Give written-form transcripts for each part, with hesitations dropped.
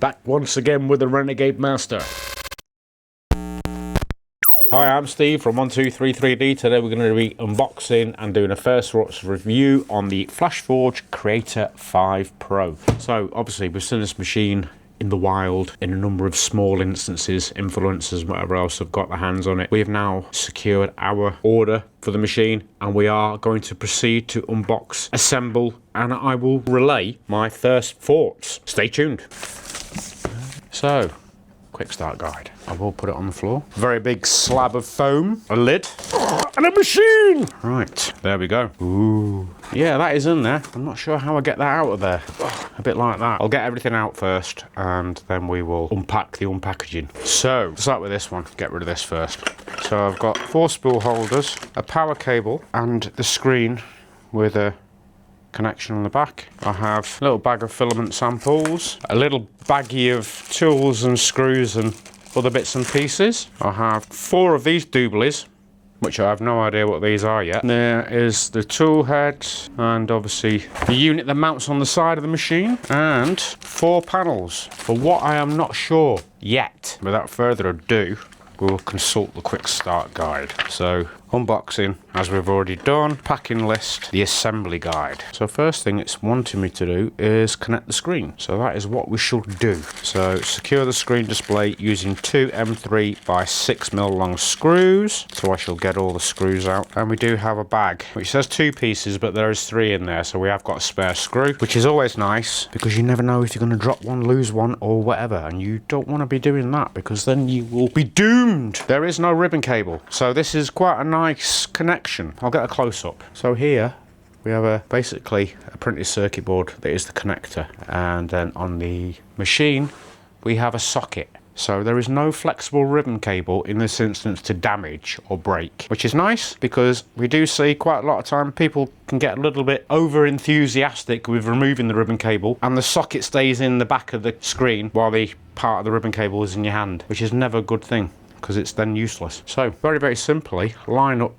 Back once again with the Renegade Master. Hi, I'm Steve from 1233D. Today we're going to be unboxing and doing a first review on the Flashforge Creator 5 Pro. So obviously we've seen this machine in the wild in a number of small instances, influencers, whatever else have got their hands on it. We have now secured our order for the machine and we are going to proceed to unbox, assemble, and I will relay my first thoughts. Stay tuned. So, quick start guide. I will put it on the floor. Very big slab of foam, a lid, and a machine! Right, there we go. Ooh. Yeah, that is in there. I'm not sure how I get that out of there. A bit like that. I'll get everything out first, and then we will unpack the unpackaging. So, start with this one. Get rid of this first. So I've got 4 spool holders, a power cable, and the screen with a connection on the back. I have a little bag of filament samples, a little baggie of tools and screws and other bits and pieces. I have 4 of these dooblies, which I have no idea what these are yet. There is the tool head and obviously the unit that mounts on the side of the machine, and 4 panels for what I am not sure yet. Without further ado, we will consult the quick start guide. So unboxing, as we've already done, packing list, the assembly guide. So first thing it's wanting me to do is connect the screen. So that is what we shall do. So secure the screen display using 2 M3 by 6mm long screws. So I shall get all the screws out. And we do have a bag, which says 2 pieces, but there is 3 in there. So we have got a spare screw, which is always nice because you never know if you're going to drop one, lose one, or whatever. And you don't want to be doing that because then you will be doomed. There is no ribbon cable. So this is quite a nice connection. I'll get a close-up. So here we have basically a printed circuit board that is the connector, and then on the machine we have a socket. So there is no flexible ribbon cable in this instance to damage or break, which is nice because we do see quite a lot of time people can get a little bit over enthusiastic with removing the ribbon cable and the socket stays in the back of the screen while the part of the ribbon cable is in your hand, which is never a good thing because it's then useless. So very simply line up.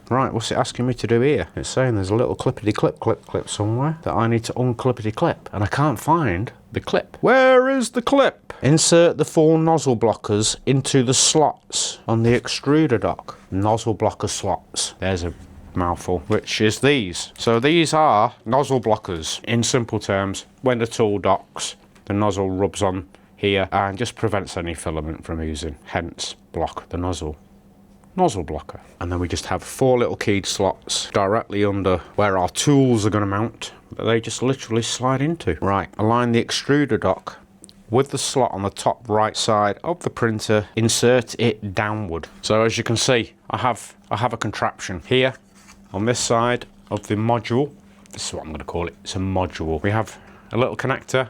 Right, what's it asking me to do here? It's saying there's a little clippity clip somewhere that I need to unclippity clip, and I can't find the clip. Where is the clip? Insert the 4 nozzle blockers into the slots on the extruder dock. Nozzle blocker slots. There's a mouthful, which is these. So these are nozzle blockers. In simple terms, when the tool docks, the nozzle rubs on here and just prevents any filament from oozing, hence block the nozzle blocker. And then we just have 4 little keyed slots directly under where our tools are going to mount, that they just literally slide into. Right, align the extruder dock with the slot on the top right side of the printer, insert it downward. So as you can see, I have a contraption here on this side of the module. This is what I'm going to call it. It's a module. We have a little connector,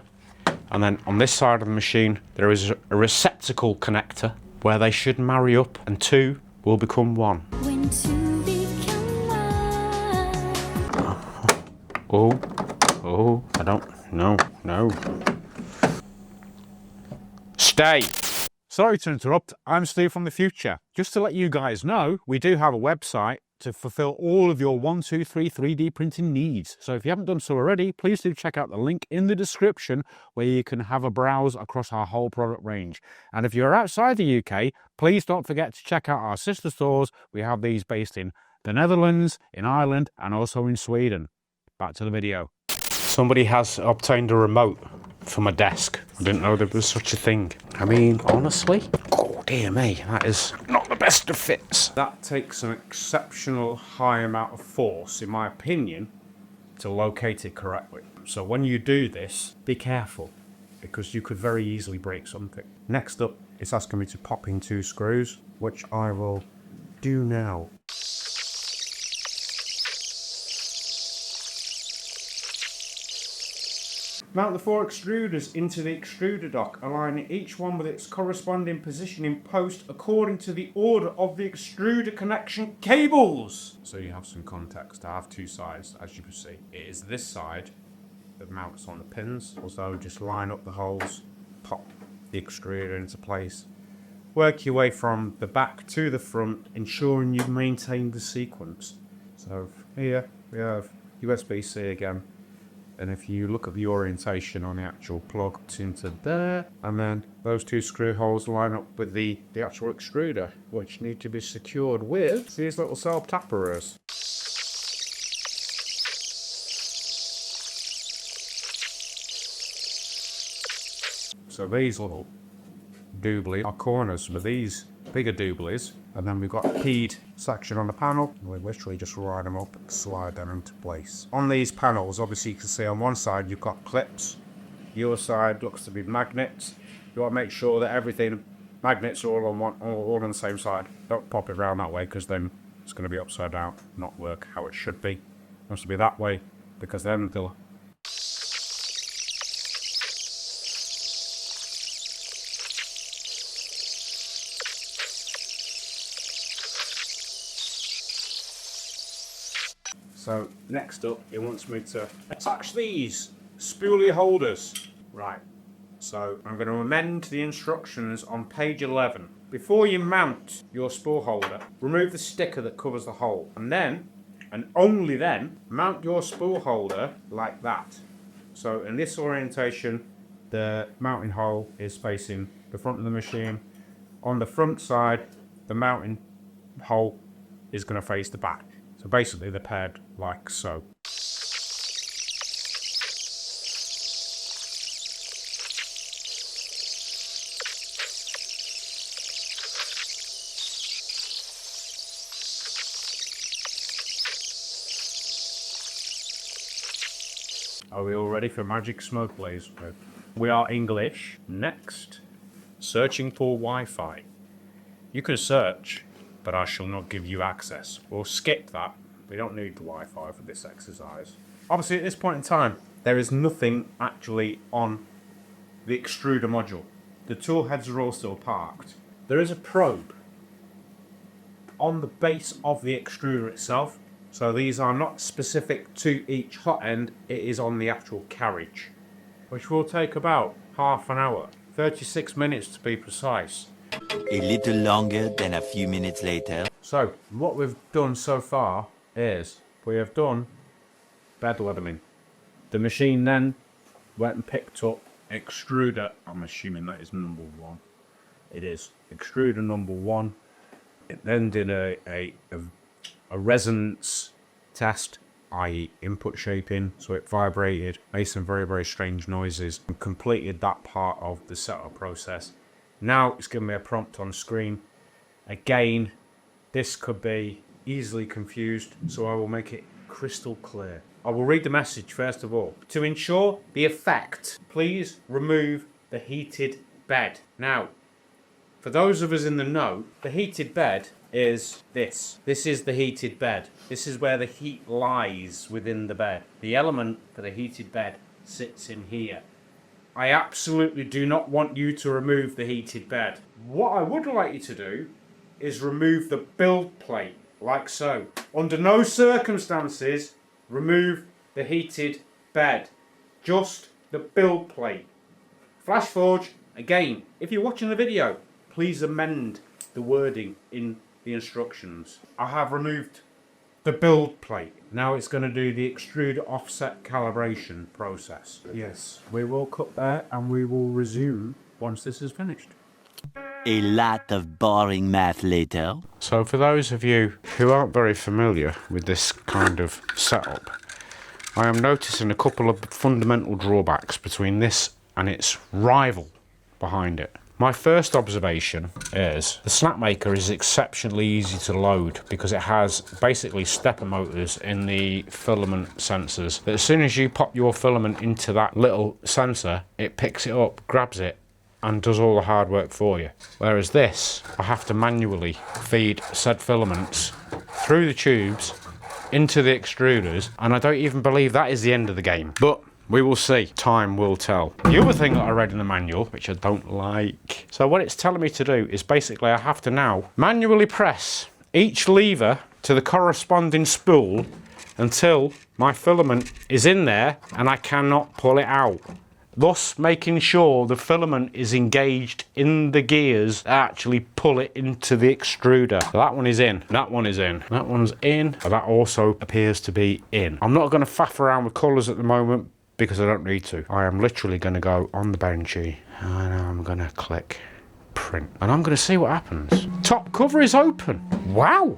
and then on this side of the machine there is a receptacle connector where they should marry up and 2 will become 1. When 2 become 1. Oh, I don't, no. Stay. Sorry to interrupt, I'm Steve from the future. Just to let you guys know, we do have a website to fulfill all of your 3D printing needs. So if you haven't done so already, please do check out the link in the description where you can have a browse across our whole product range. And if you're outside the UK, please don't forget to check out our sister stores. We have these based in the Netherlands, in Ireland, and also in Sweden. Back to the video. Somebody has obtained a remote for my desk. I didn't know there was such a thing. I mean, honestly, oh dear me, that is not the best of fits. That takes an exceptional high amount of force, in my opinion, to locate it correctly. So when you do this, be careful, because you could very easily break something. Next up, it's asking me to pop in 2 screws, which I will do now. Mount the 4 extruders into the extruder dock, aligning each one with its corresponding position in post according to the order of the extruder connection cables. So you have some context. I have 2 sides, as you can see. It is this side that mounts on the pins. Also, just line up the holes, pop the extruder into place. Work your way from the back to the front, ensuring you maintain the sequence. So here we have USB-C again. And if you look at the orientation on the actual plug, it's into there. And then those two screw holes line up with the actual extruder, which need to be secured with these little self tappers. So these little doobly are corners with these bigger dooblies, and then we've got a keyed section on the panel. We literally just ride them up and slide them into place. On these panels, obviously you can see on one side you've got clips, your side looks to be magnets. You want to make sure that everything, magnets are all on the same side. Don't pop it around that way, because then it's going to be upside down, not work how it should be. It has to be that way, because then they'll So next up, it wants me to attach these spoolie holders. Right, so I'm going to amend the instructions on page 11. Before you mount your spool holder, remove the sticker that covers the hole, and then, and only then, mount your spool holder like that. So in this orientation, the mounting hole is facing the front of the machine. On the front side, the mounting hole is going to face the back. So basically they're paired like so. Are we all ready for Magic Smoke Blaze? We are English. Next, searching for Wi-Fi. You can search, but I shall not give you access. We'll skip that. We don't need the Wi-Fi for this exercise. Obviously, at this point in time, there is nothing actually on the extruder module. The tool heads are all still parked. There is a probe on the base of the extruder itself. So these are not specific to each hot end. It is on the actual carriage, which will take about half an hour, 36 minutes to be precise. A little longer than a few minutes later. So, what we've done so far is we have done bed leveling. The machine then went and picked up extruder. I'm assuming that is number 1. It is extruder number 1. It then did a resonance test, i.e. input shaping, so it vibrated, made some very, very strange noises, and completed that part of the setup process. Now it's giving me a prompt on screen. Again, this could be easily confused, so I will make it crystal clear. I will read the message first of all. To ensure the effect, please remove the heated bed. Now, for those of us in the know, the heated bed is this. This is the heated bed. This is where the heat lies within the bed. The element for the heated bed sits in here. I absolutely do not want you to remove the heated bed. What I would like you to do is remove the build plate, like so. Under no circumstances, remove the heated bed. Just the build plate. Flashforge, again, if you're watching the video, please amend the wording in the instructions. I have removed the build plate. Now it's going to do the extrude offset calibration process. Yes, we will cut there and we will resume once this is finished. A lot of boring math later. So for those of you who aren't very familiar with this kind of setup, I am noticing a couple of fundamental drawbacks between this and its rival behind it. My first observation is the Snapmaker is exceptionally easy to load because it has basically stepper motors in the filament sensors. That as soon as you pop your filament into that little sensor, it picks it up, grabs it, and does all the hard work for you. Whereas this, I have to manually feed said filaments through the tubes into the extruders, and I don't even believe that is the end of the game. But we will see. Time will tell. The other thing that I read in the manual, which I don't like, so what it's telling me to do is basically I have to now manually press each lever to the corresponding spool until my filament is in there and I cannot pull it out. Thus making sure the filament is engaged in the gears that actually pull it into the extruder. So that one is in, that one is in, that one's in, and that also appears to be in. I'm not going to faff around with colours at the moment because I don't need to. I am literally going to go on the benchy and I'm going to click print. And I'm going to see what happens. Top cover is open. Wow.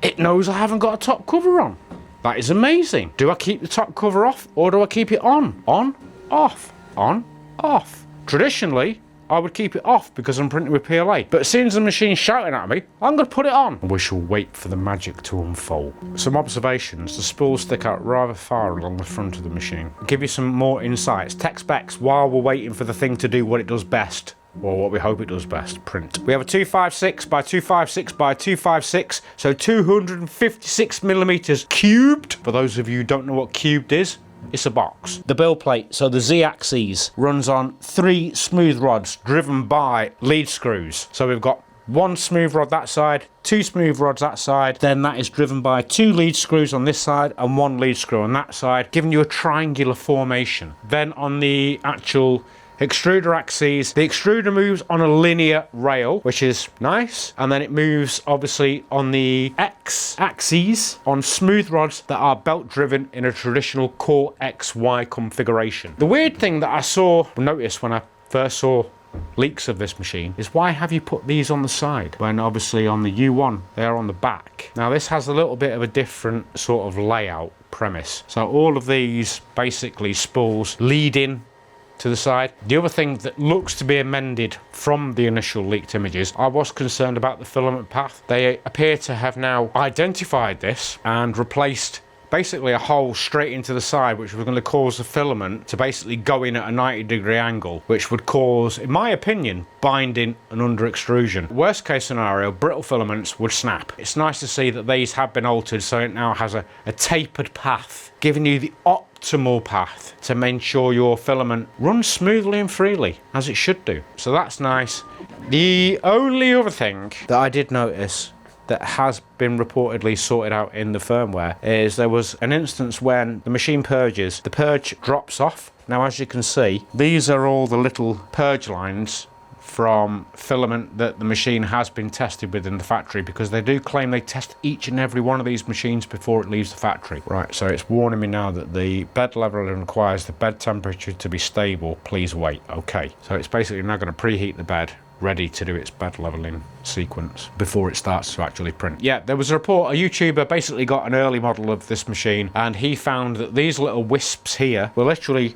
It knows I haven't got a top cover on. That is amazing. Do I keep the top cover off or do I keep it on? On, off, on, off. Traditionally, I would keep it off because I'm printing with PLA. But as soon as the machine's shouting at me, I'm going to put it on. We shall wait for the magic to unfold. Some observations. The spools stick out rather far along the front of the machine. I'll give you some more insights. Tech specs while we're waiting for the thing to do what it does best. Or what we hope it does best, print. We have a 256 by 256 by 256, so 256 millimeters cubed. For those of you who don't know what cubed is, it's a box. The build plate, so the Z-axis, runs on 3 smooth rods driven by lead screws. So we've got 1 smooth rod that side, 2 smooth rods that side, then that is driven by 2 lead screws on this side and 1 lead screw on that side, giving you a triangular formation. Then on the actual extruder axes, the extruder moves on a linear rail, which is nice, and then it moves obviously on the X axes on smooth rods that are belt driven in a traditional core XY configuration. The weird thing that I noticed when I first saw leaks of this machine is, why have you put these on the side when obviously on the U1 they are on the back? Now this has a little bit of a different sort of layout premise. So all of these basically spools lead in to the side. The other thing that looks to be amended from the initial leaked images, I was concerned about the filament path. They appear to have now identified this and replaced basically a hole straight into the side, which was going to cause the filament to basically go in at a 90-degree angle, which would cause, in my opinion, binding and under extrusion. Worst case scenario, brittle filaments would snap. It's nice to see that these have been altered so it now has a tapered path, giving you the optimal path to make sure your filament runs smoothly and freely, as it should do. So that's nice. The only other thing that I did notice that has been reportedly sorted out in the firmware is there was an instance when the machine purges, the purge drops off. Now as you can see, these are all the little purge lines from filament that the machine has been tested with in the factory, because they do claim they test each and every one of these machines before it leaves the factory. Right, so it's warning me now that the bed level requires the bed temperature to be stable. Please wait. Okay, so it's basically now going to preheat the bed, ready to do its bed leveling sequence before it starts to actually print. Yeah, there was a report, a YouTuber basically got an early model of this machine and he found that these little wisps here were literally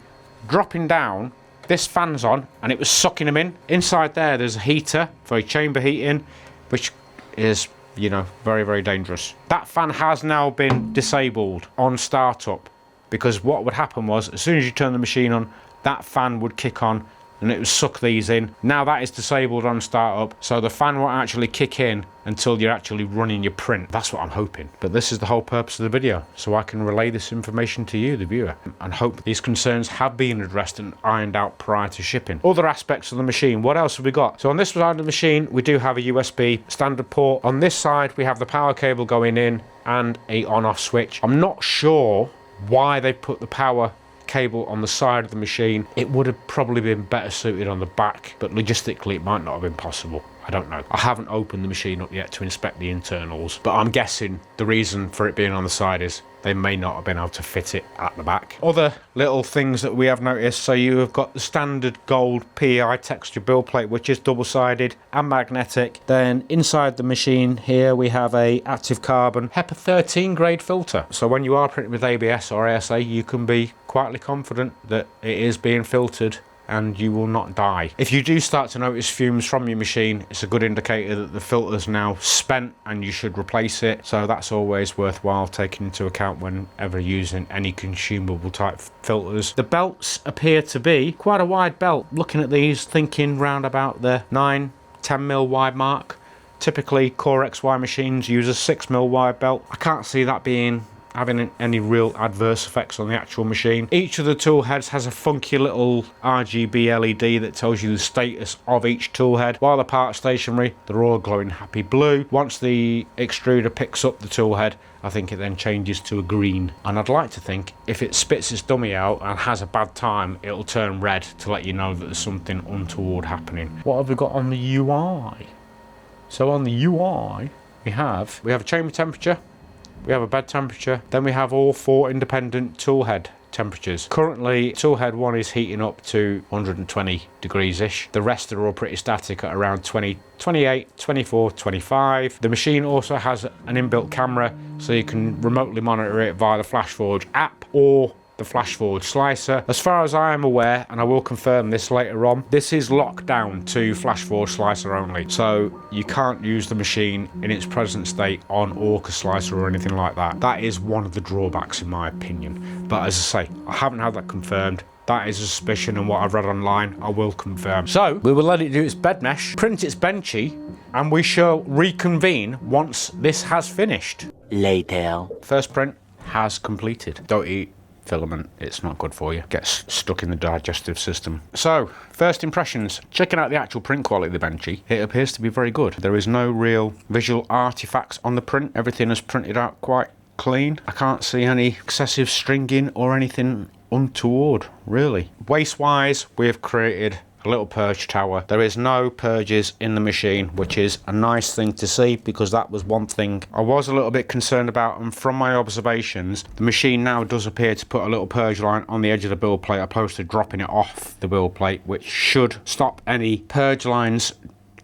dropping down. This fan's on and it was sucking them in. Inside there's a heater for chamber heating, which is, you know, very, very dangerous. That fan has now been disabled on startup, because what would happen was, as soon as you turn the machine on, that fan would kick on and it would suck these in. Now that is disabled on startup, so the fan won't actually kick in until you're actually running your print. That's what I'm hoping. But this is the whole purpose of the video, so I can relay this information to you, the viewer, and hope these concerns have been addressed and ironed out prior to shipping. Other aspects of the machine, what else have we got? So on this side of the machine, we do have a USB standard port. On this side, we have the power cable going in and a on-off switch. I'm not sure why they put the power cable on the side of the machine. It would have probably been better suited on the back, but logistically it might not have been possible. I don't know. I haven't opened the machine up yet to inspect the internals, but I'm guessing the reason for it being on the side is they may not have been able to fit it at the back. Other little things that we have noticed, so you have got the standard gold PEI texture build plate, which is double-sided and magnetic. Then inside the machine here we have a active carbon HEPA 13 grade filter. So when you are printing with ABS or ASA, you can be quietly confident that it is being filtered and you will not die. If you do start to notice fumes from your machine, it's a good indicator that the filter's now spent and you should replace it. So that's always worthwhile taking into account whenever using any consumable type filters. The belts appear to be quite a wide belt. Looking at these, thinking round about the 9-10 mil wide mark. Typically Core XY machines use a 6 mil wide belt. I can't see that having any real adverse effects on the actual machine. Each of the tool heads has a funky little RGB LED that tells you the status of each tool head. While the parts stationary, they're all glowing happy blue. Once the extruder picks up the tool head, I think it then changes to a green. And I'd like to think if it spits its dummy out and has a bad time, it'll turn red to let you know that there's something untoward happening. What have we got on the UI? So on the UI, we have a chamber temperature, we have a bed temperature, then we have all 4 independent tool head temperatures. Currently, toolhead 1 is heating up to 120 degrees-ish. The rest are all pretty static at around 20, 28, 24, 25. The machine also has an inbuilt camera, so you can remotely monitor it via the Flashforge app or the Flashforge slicer. As far as I am aware, and I will confirm this later on, this is locked down to Flashforge slicer only, so you can't use the machine in its present state on Orca slicer or anything like that. That is one of the drawbacks in my opinion, but as I say, I haven't had that confirmed. That is a suspicion, and what I've read online I will confirm. So we will let it do its bed mesh, print its benchy, and we shall reconvene once this has finished. Later. First print has completed. Don't eat filament, it's not good for you, gets stuck in the digestive system. So first impressions, checking out the actual print quality of the benchy, it appears to be very good. There is no real visual artifacts on the print. Everything is printed out quite clean. I can't see any excessive stringing or anything untoward, really. Waste wise, we have created a little purge tower. There is no purges in the machine, which is a nice thing to see, because that was one thing I was a little bit concerned about, and from my observations, the machine now does appear to put a little purge line on the edge of the build plate opposed to dropping it off the build plate, which should stop any purge lines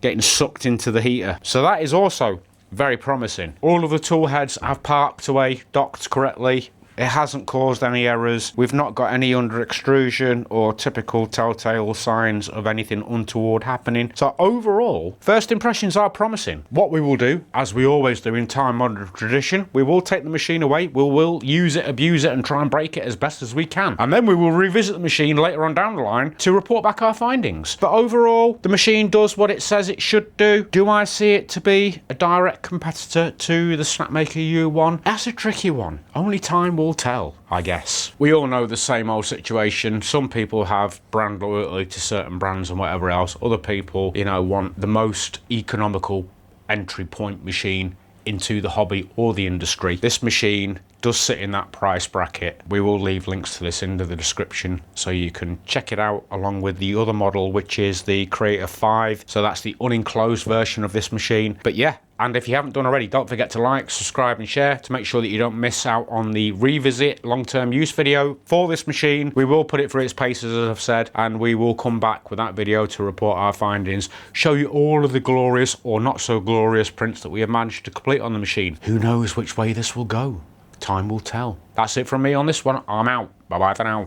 getting sucked into the heater. So that is also very promising. All of the tool heads have parked away, docked correctly. It hasn't caused any errors. We've not got any under extrusion or typical telltale signs of anything untoward happening. So overall, first impressions are promising. What we will do, as we always do in time-honored tradition, we will take the machine away, we will use it, abuse it, and try and break it as best as we can. And then we will revisit the machine later on down the line to report back our findings. But overall, the machine does what it says it should do. Do I see it to be a direct competitor to the Snapmaker U1? That's a tricky one. Only time will tell, I guess. We all know the same old situation. Some people have brand loyalty to certain brands and whatever else. Other people, you know, want the most economical entry point machine into the hobby or the industry. This machine does sit in that price bracket. We will leave links to this in the description so you can check it out, along with the other model, which is the Creator 5. So that's the unenclosed version of this machine. But yeah, and if you haven't done already, don't forget to like, subscribe and share to make sure that you don't miss out on the revisit long-term use video for this machine. We will put it through its paces, as I've said, and we will come back with that video to report our findings, show you all of the glorious or not so glorious prints that we have managed to complete on the machine. Who knows which way this will go? Time will tell. That's it from me on this one. I'm out. Bye-bye for now.